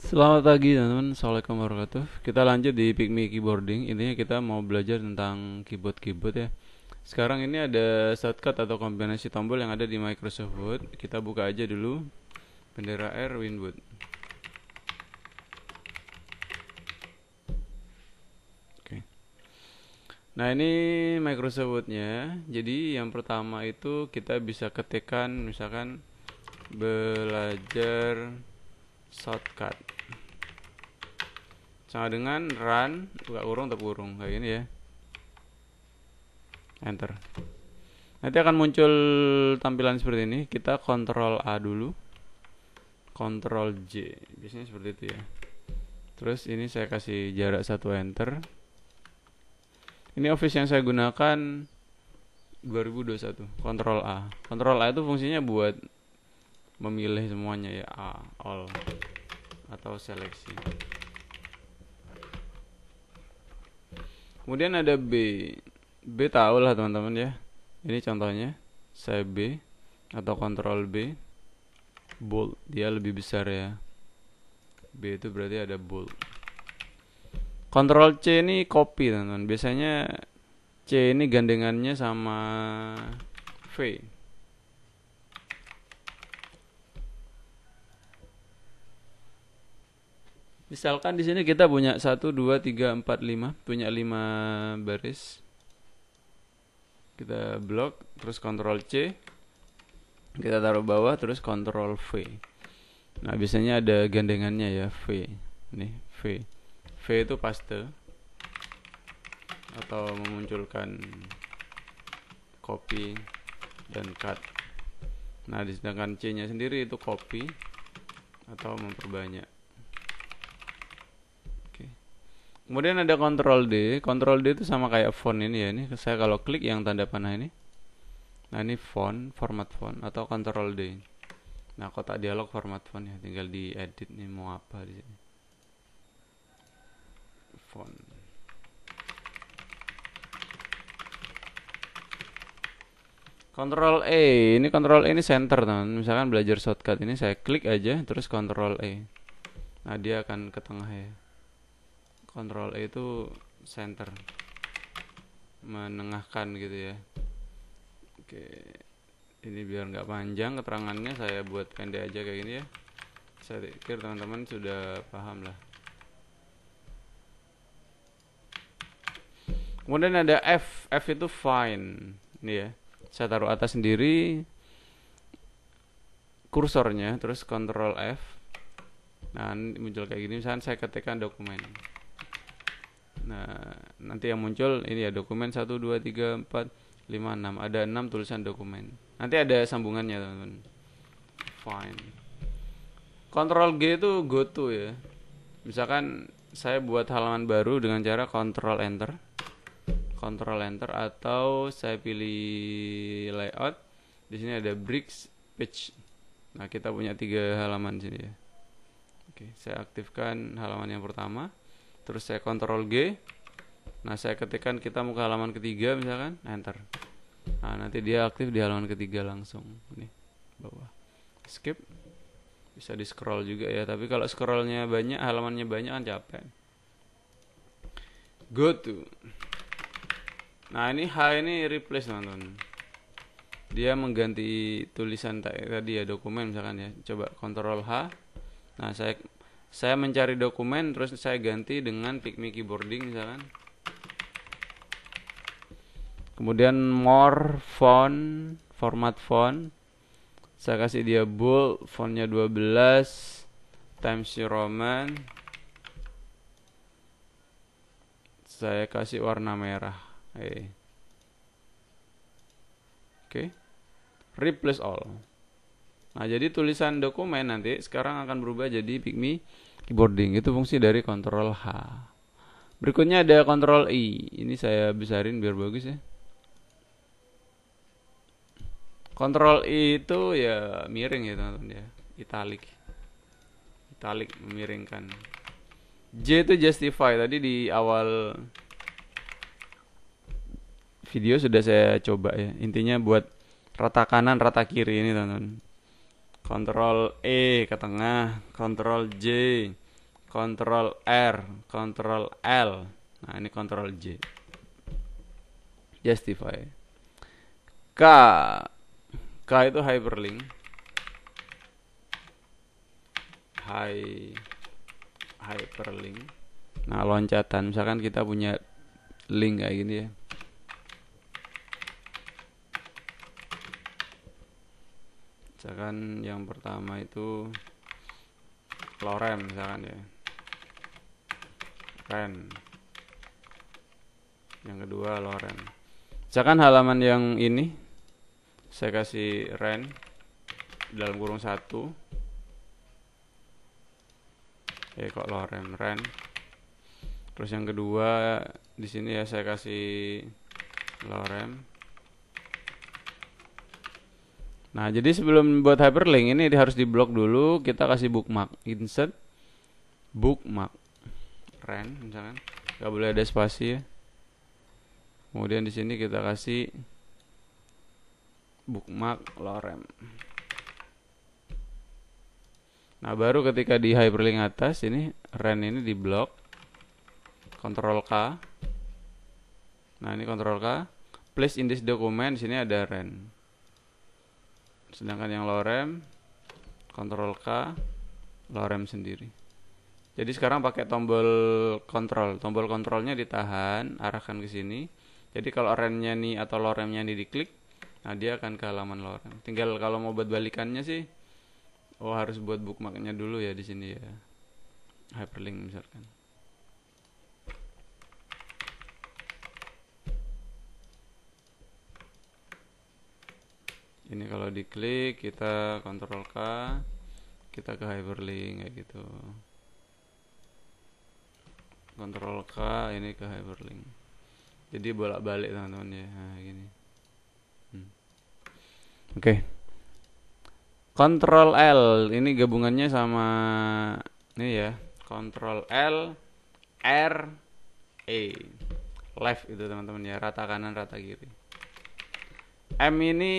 Selamat pagi teman-teman, Assalamualaikum warahmatullahi wabarakatuh. Kita lanjut di Pygmy Keyboarding. Intinya kita mau belajar tentang keyboard ya. Sekarang ini ada shortcut atau kombinasi tombol yang ada di Microsoft Word. Kita buka aja dulu bendera R Winwood. Oke. Nah ini Microsoft Word-nya. Jadi yang pertama itu kita bisa ketikkan misalkan belajar shortcut sama dengan run buka kurung tutup kurung kayak gini ya, enter. Nanti akan muncul tampilan seperti ini. Kita Ctrl A dulu, Ctrl J, biasanya seperti itu ya. Terus ini saya kasih jarak 1 enter. Ini Office yang saya gunakan 2021. Ctrl A. Ctrl A itu fungsinya buat memilih semuanya ya, A, all atau seleksi. Kemudian ada B. B tahu lah teman-teman ya. Ini contohnya. Saya B atau Ctrl B. Bold, dia lebih besar ya. B itu berarti ada bold. Ctrl C ini copy teman-teman. Biasanya C ini gandengannya sama V. Misalkan di sini kita punya 1 2 3 4 5, punya 5 baris. Kita blok, terus Ctrl C. Kita taruh bawah, terus Ctrl V. Nah, biasanya ada gandengannya ya, V. Nih, V. V itu paste atau memunculkan copy dan cut. Nah, sedangkan C-nya sendiri itu copy atau memperbanyak. Kemudian ada Ctrl D. Ctrl D itu sama kayak font ini ya. Ini saya kalau klik yang tanda panah ini. Nah, ini font, format font atau Ctrl D. Nah, kotak dialog format font ya. Tinggal diedit nih mau apa di sini. Font. Ctrl E. Ini Ctrl E ini center, teman. Misalkan belajar shortcut ini saya klik aja terus Ctrl E. Nah, dia akan ke tengah ya. Ctrl E itu center, menengahkan gitu ya. Oke, ini biar nggak panjang keterangannya saya buat pendek aja kayak gini ya. Saya pikir teman-teman sudah paham lah. Kemudian ada F. F itu find. Ini ya, saya taruh atas sendiri kursornya, terus Ctrl F. Nah, ini muncul kayak gini. Misalkan saya ketikkan dokumen. Nah, nanti yang muncul ini ya, dokumen 1 2 3 4 5 6. Ada 6 tulisan dokumen. Nanti ada sambungannya, teman-teman. Fine. Ctrl G itu go to ya. Misalkan saya buat halaman baru dengan cara Ctrl Enter. Ctrl Enter atau saya pilih layout. Di sini ada bricks page. Nah, kita punya 3 halaman sini ya. Oke, saya aktifkan halaman yang pertama. Terus saya Ctrl G. Nah, saya ketikkan kita mau ke halaman ketiga misalkan, enter. Nah, nanti dia aktif di halaman ketiga langsung. Nih, bawah. Skip. Bisa di scroll juga ya, tapi kalau scrollnya banyak, halamannya banyak kan capek. Go to. Nah, ini H ini replace teman-teman. Dia mengganti tulisan tadi ya, dokumen misalkan ya. Coba Ctrl H. Nah, saya mencari dokumen terus saya ganti dengan Pygmy Keyboarding misalkan. Kemudian more font, format font. Saya kasih dia bold, fontnya 12, Times New Roman. Saya kasih warna merah. Oke. Replace all. Nah, jadi tulisan dokumen nanti sekarang akan berubah jadi Pygmy Keyboarding. Itu fungsi dari Ctrl H. Berikutnya ada Ctrl I. Ini saya besarin biar bagus ya. Ctrl I itu ya miring ya teman-teman ya. Italic. Italic memiringkan. J itu justify. Tadi di awal video sudah saya coba ya. Intinya buat rata kanan, rata kiri ini teman-teman. Ctrl E ke tengah, Ctrl J, Ctrl R, Ctrl L. Nah, ini Ctrl J. Justify. K. K itu hyperlink. Hyperlink. Nah, loncatan. Misalkan kita punya link kayak gini ya. Misalkan yang pertama itu lorem misalkan ya. Ren. Yang kedua lorem. Misalkan halaman yang ini saya kasih ren dalam kurung 1. Kok lorem ren. Terus yang kedua di sini ya saya kasih lorem. Nah, jadi sebelum buat hyperlink ini harus diblok dulu. Kita kasih bookmark, insert bookmark ren misalkan. Gak boleh ada spasi ya. Kemudian di sini kita kasih bookmark lorem. Nah, baru ketika di hyperlink atas ini ren ini diblok. Ctrl K. Nah, ini Ctrl K. Place in this document, di sini ada ren. Sedangkan yang lorem Ctrl K, lorem sendiri. Jadi sekarang pakai tombol kontrol. Tombol kontrolnya ditahan, arahkan ke sini. Jadi kalau rennya nih atau loremnya nih diklik, nah dia akan ke halaman lorem. Tinggal kalau mau buat balikannya sih, harus buat bookmarknya dulu ya di sini ya. Hyperlink misalkan. Ini kalau diklik kita Ctrl K, kita ke hyperlink kayak gitu. Ctrl K ini ke hyperlink. Jadi bolak-balik teman-teman ya. Nah, gini. Oke. Ctrl L ini gabungannya sama ini ya. Ctrl L R E. Left itu teman-teman ya, rata kanan rata kiri. M ini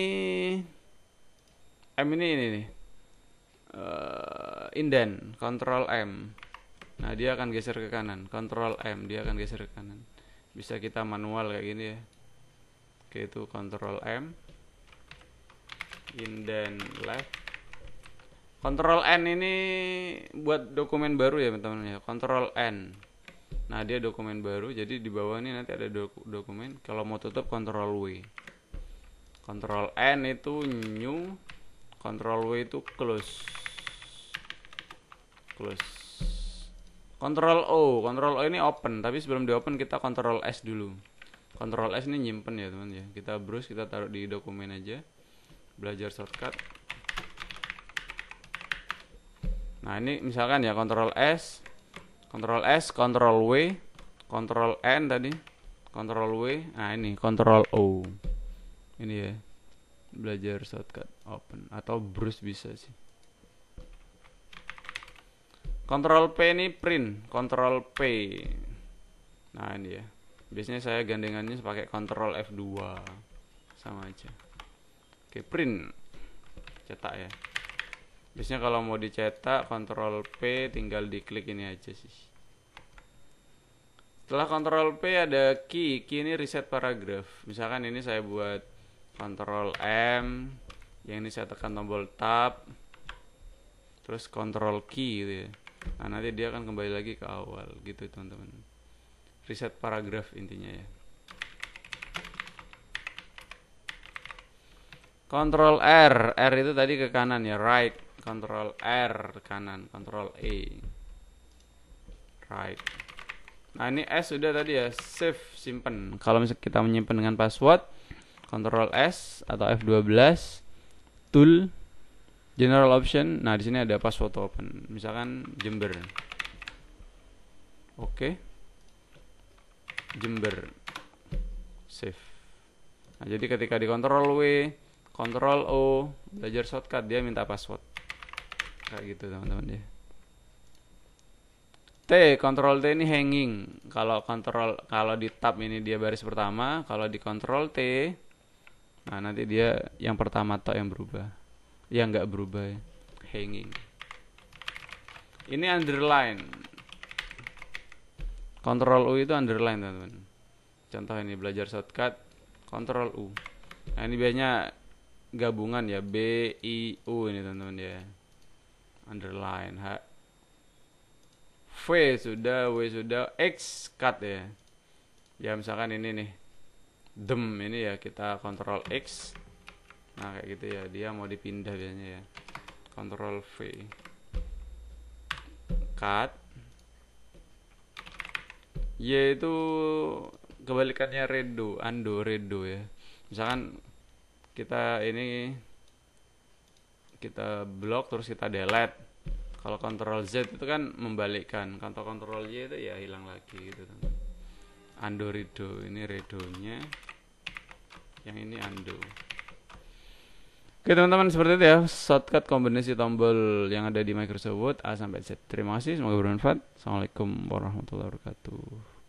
ini nih. Indent, Ctrl M. Nah, dia akan geser ke kanan. Ctrl M, dia akan geser ke kanan. Bisa kita manual kayak gini ya. Oke, itu Ctrl M. Indent left. Ctrl N ini buat dokumen baru ya teman-teman ya. Ctrl N. Nah, dia dokumen baru. Jadi di bawah ini nanti ada dokumen. Kalau mau tutup Ctrl W. Ctrl N itu new. Ctrl W itu close. Ctrl O ini open, tapi sebelum di open kita Ctrl S dulu. Ctrl S ini nyimpen ya teman ya. Kita browse, kita taruh di dokumen aja. Belajar shortcut. Nah, ini misalkan ya Ctrl S, Ctrl W, Ctrl N tadi, Ctrl W. Nah, ini Ctrl O. Ini ya. Belajar shortcut open atau browse bisa sih. Ctrl P ini print, Ctrl P. Nah, ini ya. Biasanya saya gandengannya pakai Ctrl F2. Sama aja. Oke, print. Cetak ya. Biasanya kalau mau dicetak Ctrl P tinggal diklik ini aja sih. Setelah Ctrl P ada key. Key ini reset paragraph. Misalkan ini saya buat Ctrl M, yang ini saya tekan tombol tab, terus Ctrl key gitu ya. Nah, nanti dia akan kembali lagi ke awal gitu teman-teman. Reset paragraph intinya ya. Ctrl R, R itu tadi ke kanan ya, right. Ctrl R kanan, Ctrl E right. Nah, ini S sudah tadi ya, save, simpen. Kalau misalnya kita menyimpan dengan password, Ctrl S atau F12, tool, general option. Nah, di sini ada password open. Misalkan Jember. Oke. Jember. Save. Nah, jadi ketika di Ctrl W, Ctrl O, belajar shortcut, dia minta password. Kayak gitu teman-teman ya. T, Ctrl T ini hanging. Kalau di tab ini dia baris pertama, kalau di Ctrl T, nah nanti dia yang pertama tok yang berubah. Yang enggak berubah ya. Hanging. Ini underline. Ctrl U itu underline teman-teman. Contoh ini belajar shortcut Ctrl U. Nah ini biasanya gabungan ya, B I U ini teman-teman ya. Underline V sudah, W sudah, X cut ya. Ya misalkan ini nih dem ini ya, kita Ctrl X. Nah kayak gitu ya, dia mau dipindah biasanya ya. Ctrl V cut. Y itu kebalikannya redo, undo, redo ya. Misalkan kita ini kita blok terus kita delete. Kalau Ctrl Z itu kan membalikkan, kalau Ctrl Y itu ya hilang lagi gitu teman. Undo, redo, ini redonya, yang ini undo. Oke teman-teman, seperti itu ya shortcut kombinasi tombol yang ada di Microsoft Word A sampai Z. Terima kasih, semoga bermanfaat. Assalamualaikum warahmatullahi wabarakatuh.